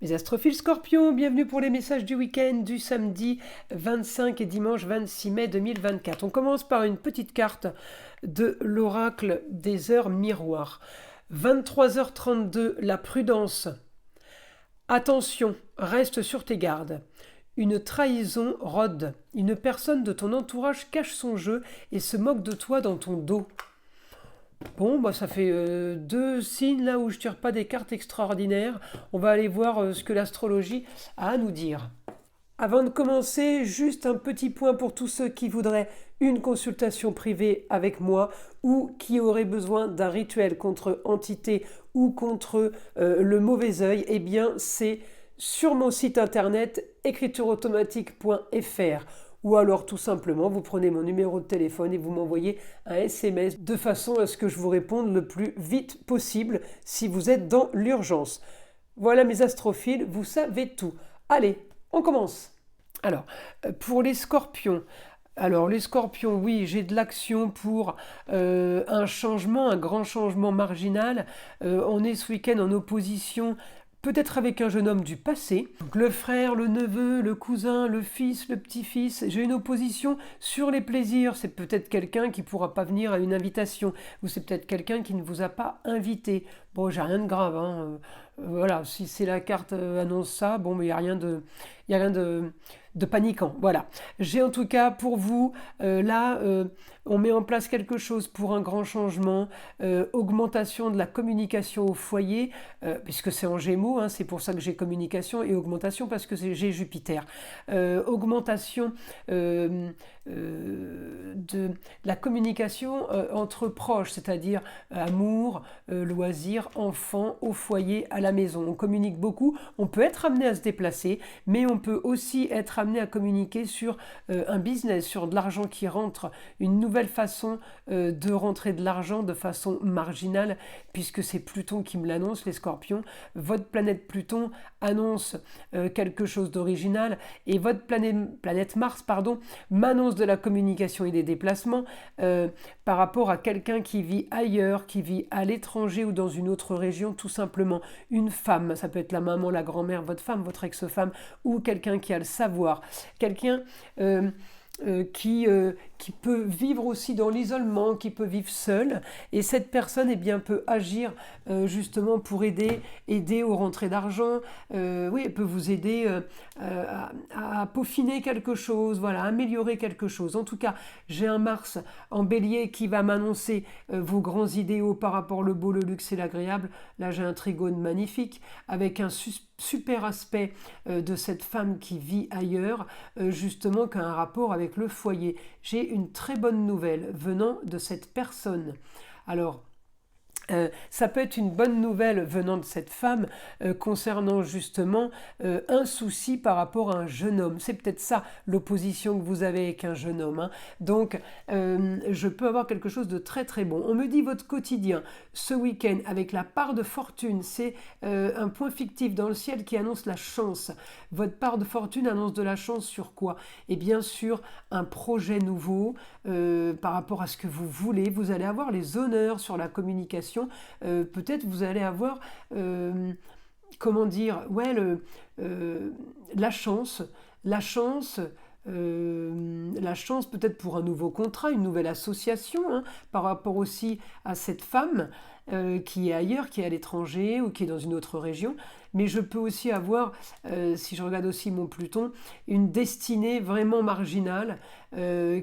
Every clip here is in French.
Les astrophiles Scorpions, bienvenue pour les messages du week-end du samedi 25 et dimanche 26 mai 2024. On commence par une petite carte de l'oracle des heures miroirs. 23h32, la prudence. Attention, reste sur tes gardes. Une trahison rôde. Une personne de ton entourage cache son jeu et se moque de toi dans ton dos. Bon, bah ça fait deux signes là où je tire pas des cartes extraordinaires. On va aller voir ce que l'astrologie a à nous dire. Avant de commencer, juste un petit point pour tous ceux qui voudraient une consultation privée avec moi ou qui auraient besoin d'un rituel contre entité ou contre le mauvais œil. Eh bien, c'est sur mon site internet écritureautomatique.fr. Ou alors tout simplement, vous prenez mon numéro de téléphone et vous m'envoyez un SMS de façon à ce que je vous réponde le plus vite possible si vous êtes dans l'urgence. Voilà mes astrophiles, vous savez tout. Allez, on commence. Alors, pour les scorpions, oui, j'ai de l'action pour un changement, un grand changement marginal. On est ce week-end en opposition peut-être avec un jeune homme du passé. Donc le frère, le neveu, le cousin, le fils, le petit-fils. J'ai une opposition sur les plaisirs. C'est peut-être quelqu'un qui ne pourra pas venir à une invitation. Ou c'est peut-être quelqu'un qui ne vous a pas invité. Bon, j'ai rien de grave. Voilà, si c'est la carte annonce ça, bon, mais il n'y a rien de paniquant. Voilà. J'ai en tout cas pour vous, on met en place quelque chose pour un grand changement, augmentation de la communication au foyer, puisque c'est en Gémeaux, c'est pour ça que j'ai communication et augmentation parce que j'ai Jupiter. Augmentation de la communication entre proches, c'est-à-dire amour, loisirs, enfants, au foyer, à la maison. On communique beaucoup, on peut être amené à se déplacer, mais on peut aussi être amené à communiquer sur un business, sur de l'argent qui rentre, une nouvelle façon de rentrer de l'argent de façon marginale, puisque c'est Pluton qui me l'annonce, les scorpions. Votre planète Pluton annonce quelque chose d'original, et votre planète Mars, m'annonce de la communication et des déplacements par rapport à quelqu'un qui vit ailleurs, qui vit à l'étranger ou dans une autre région, tout simplement. Une femme, ça peut être la maman, la grand-mère, votre femme, votre ex-femme, ou quelqu'un qui a le savoir, quelqu'un qui peut vivre aussi dans l'isolement, qui peut vivre seul, et cette personne peut agir justement pour aider aux rentrées d'argent. Oui, elle peut vous aider à peaufiner quelque chose, voilà, améliorer quelque chose. En tout cas, j'ai un Mars en Bélier qui va m'annoncer vos grands idéaux par rapport au beau, le luxe et l'agréable. Là, j'ai un trigone magnifique avec un super aspect de cette femme qui vit ailleurs, justement, qui a un rapport avec le foyer. J'ai une très bonne nouvelle venant de cette personne. Alors, ça peut être une bonne nouvelle venant de cette femme concernant justement un souci par rapport à un jeune homme. C'est peut-être ça l'opposition que vous avez avec un jeune homme. Donc, je peux avoir quelque chose de très très bon. On me dit votre quotidien ce week-end avec la part de fortune, c'est un point fictif dans le ciel qui annonce la chance. Votre part de fortune annonce de la chance sur quoi? Et bien sûr, un projet nouveau par rapport à ce que vous voulez. Vous allez avoir les honneurs sur la communication. Peut-être vous allez avoir la chance peut-être pour un nouveau contrat, une nouvelle association, par rapport aussi à cette femme qui est ailleurs, qui est à l'étranger ou qui est dans une autre région. Mais je peux aussi avoir, si je regarde aussi mon Pluton, une destinée vraiment marginale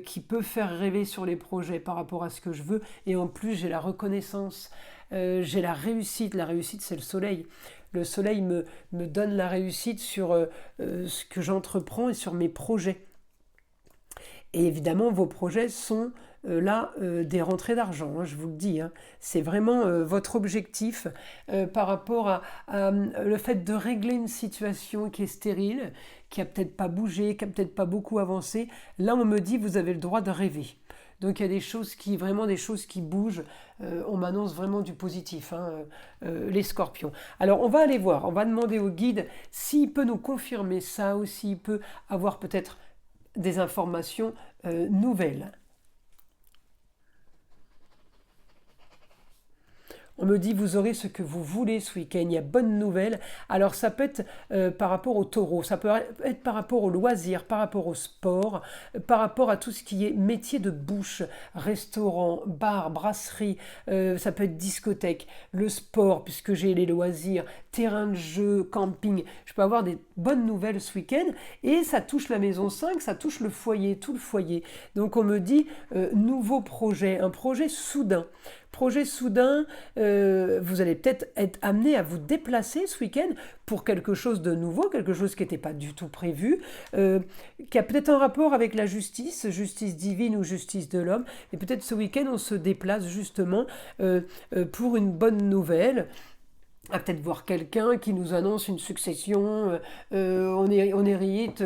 qui peut faire rêver sur les projets par rapport à ce que je veux. Et en plus, j'ai la reconnaissance, j'ai la réussite. La réussite, c'est le soleil. Le soleil me donne la réussite sur ce que j'entreprends et sur mes projets. Et évidemment, vos projets sont des rentrées d'argent, je vous le dis. C'est vraiment votre objectif par rapport à le fait de régler une situation qui est stérile, qui n'a peut-être pas bougé, qui n'a peut-être pas beaucoup avancé. Là, on me dit, vous avez le droit de rêver. Donc il y a des choses qui bougent. On m'annonce vraiment du positif, les scorpions. Alors on va aller voir, on va demander au guide s'il peut nous confirmer ça ou s'il peut avoir peut-être des informations nouvelles. On me dit, vous aurez ce que vous voulez ce week-end, il y a bonne nouvelle. Alors ça peut être par rapport au taureau, ça peut être par rapport au loisir, par rapport au sport, par rapport à tout ce qui est métier de bouche, restaurant, bar, brasserie, ça peut être discothèque, le sport, puisque j'ai les loisirs, terrain de jeu, camping. Je peux avoir des bonnes nouvelles ce week-end et ça touche la maison 5, ça touche le foyer, tout le foyer. Donc on me dit nouveau projet, un projet soudain. Projet soudain, vous allez peut-être être amené à vous déplacer ce week-end pour quelque chose de nouveau, quelque chose qui n'était pas du tout prévu, qui a peut-être un rapport avec la justice, justice divine ou justice de l'homme. Et peut-être ce week-end, on se déplace justement pour une bonne nouvelle. À peut-être voir quelqu'un qui nous annonce une succession, on hérite,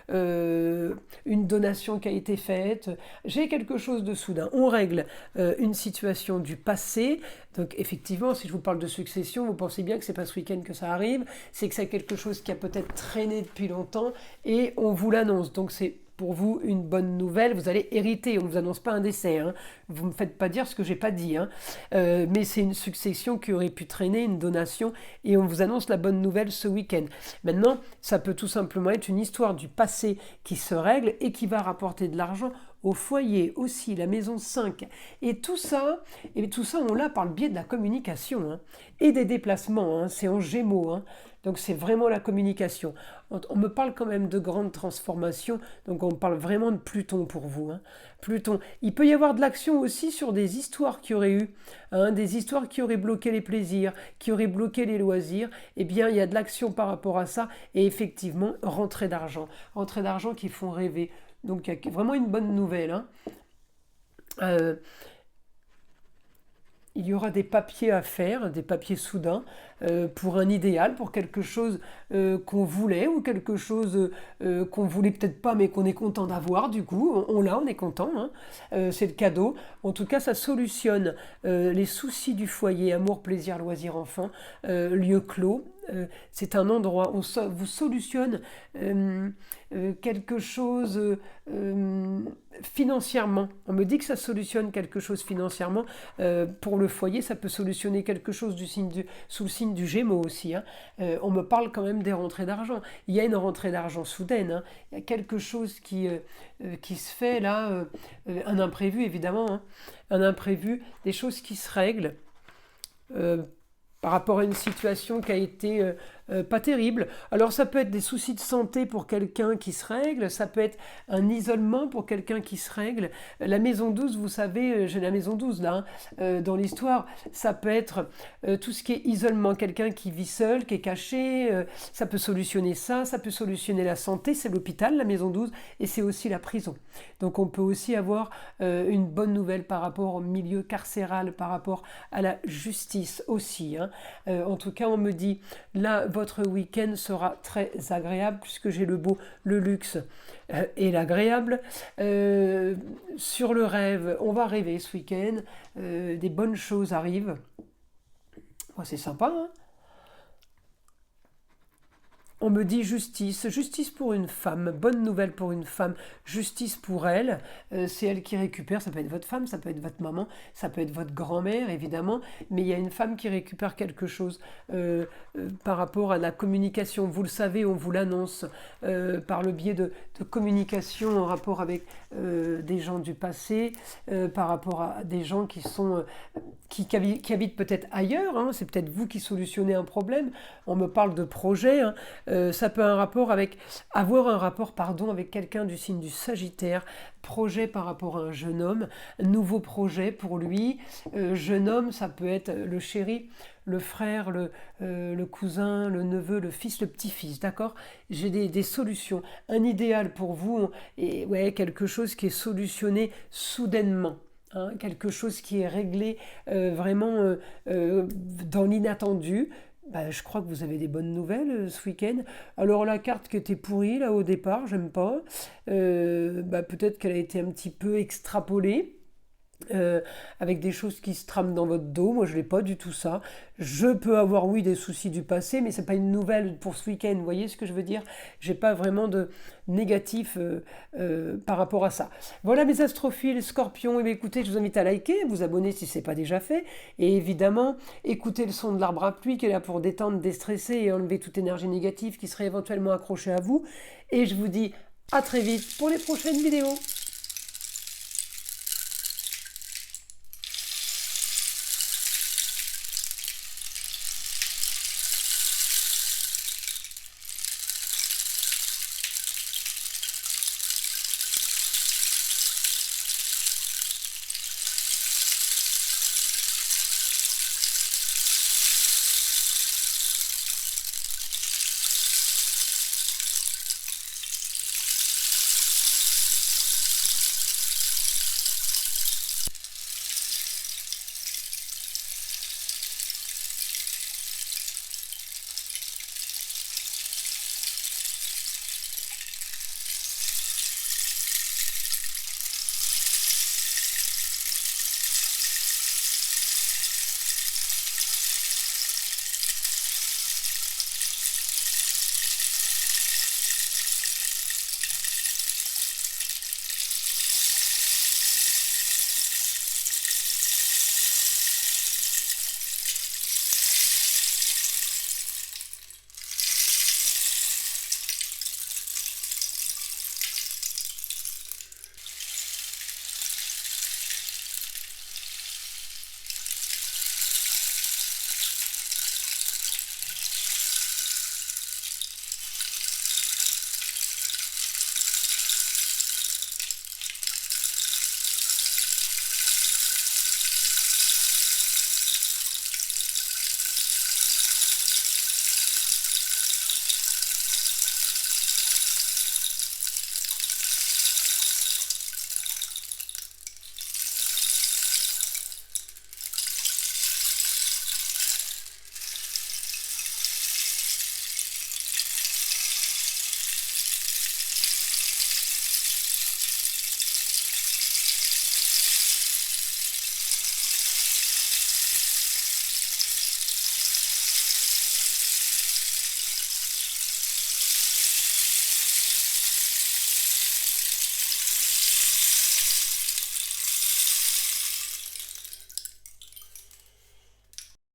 une donation qui a été faite. J'ai quelque chose de soudain. On règle une situation du passé. Donc effectivement, si je vous parle de succession, vous pensez bien que c'est pas ce week-end que ça arrive, c'est que c'est quelque chose qui a peut-être traîné depuis longtemps et on vous l'annonce. Donc c'est pour vous une bonne nouvelle, vous allez hériter, on ne vous annonce pas un décès, hein. Vous ne me faites pas dire ce que j'ai pas dit, hein. Mais c'est une succession qui aurait pu traîner, une donation, et on vous annonce la bonne nouvelle ce week-end. Maintenant, ça peut tout simplement être une histoire du passé qui se règle et qui va rapporter de l'argent au foyer aussi, la maison 5. Et tout ça, on l'a par le biais de la communication, hein, et des déplacements, hein, c'est en Gémeaux, hein. Donc c'est vraiment la communication. On me parle quand même de grandes transformations, donc on parle vraiment de Pluton pour vous, hein. Pluton. Il peut y avoir de l'action aussi sur des histoires qu'il y aurait eu, hein, des histoires qui auraient bloqué les plaisirs, qui auraient bloqué les loisirs. Eh bien, il y a de l'action par rapport à ça, et effectivement, rentrée d'argent qui font rêver. Donc il y a vraiment une bonne nouvelle, hein. Euh, il y aura des papiers à faire, des papiers soudains, pour un idéal, pour quelque chose qu'on voulait ou quelque chose qu'on voulait peut-être pas mais qu'on est content d'avoir du coup. On est content, hein. C'est le cadeau. En tout cas, ça solutionne les soucis du foyer, amour, plaisir, loisir, enfant, lieu clos. C'est un endroit où vous solutionne quelque chose financièrement. On me dit que ça solutionne quelque chose financièrement. Pour le foyer, ça peut solutionner quelque chose sous le signe du Gémeaux aussi, hein. On me parle quand même des rentrées d'argent. Il y a une rentrée d'argent soudaine, hein. Il y a quelque chose qui se fait là, un imprévu évidemment, hein. Un imprévu, des choses qui se règlent. euh, Par rapport à une situation qui a été pas terrible. Alors ça peut être des soucis de santé pour quelqu'un qui se règle, ça peut être un isolement pour quelqu'un qui se règle. La maison 12, vous savez, j'ai la maison 12 là, hein, dans l'histoire, ça peut être tout ce qui est isolement, quelqu'un qui vit seul, qui est caché, ça peut solutionner ça, ça peut solutionner la santé, c'est l'hôpital, la maison 12, et c'est aussi la prison. Donc on peut aussi avoir une bonne nouvelle par rapport au milieu carcéral, par rapport à la justice aussi, hein. En tout cas, on me dit, là, votre week-end sera très agréable puisque j'ai le beau, le luxe et l'agréable. Sur le rêve, on va rêver ce week-end, des bonnes choses arrivent. Oh, c'est sympa, hein. On me dit justice, justice pour une femme, bonne nouvelle pour une femme, justice pour elle, c'est elle qui récupère, ça peut être votre femme, ça peut être votre maman, ça peut être votre grand-mère évidemment, mais il y a une femme qui récupère quelque chose par rapport à la communication, vous le savez, on vous l'annonce par le biais de communication en rapport avec des gens du passé, par rapport à des gens qui habitent peut-être ailleurs, hein, c'est peut-être vous qui solutionnez un problème, on me parle de projet, hein. Ça peut avoir un rapport avec quelqu'un du signe du Sagittaire, projet par rapport à un jeune homme, nouveau projet pour lui. Jeune homme, ça peut être le chéri, le frère, le cousin, le neveu, le fils, le petit-fils, d'accord? J'ai des solutions, un idéal pour vous, et ouais, quelque chose qui est solutionné soudainement. Hein, quelque chose qui est réglé vraiment dans l'inattendu. Bah, je crois que vous avez des bonnes nouvelles ce week-end. Alors la carte qui était pourrie là au départ, j'aime pas. Peut-être qu'elle a été un petit peu extrapolée. avec des choses qui se trament dans votre dos. Moi, je n'ai pas du tout ça. Je peux avoir, oui, des soucis du passé, mais ce n'est pas une nouvelle pour ce week-end. Vous voyez ce que je veux dire? J'ai pas vraiment de négatif par rapport à ça. Voilà mes astrophiles, scorpions. Eh bien, écoutez, je vous invite à liker, vous abonner si ce n'est pas déjà fait. Et évidemment, écoutez le son de l'arbre à pluie qui est là pour détendre, déstresser et enlever toute énergie négative qui serait éventuellement accrochée à vous. Et je vous dis à très vite pour les prochaines vidéos.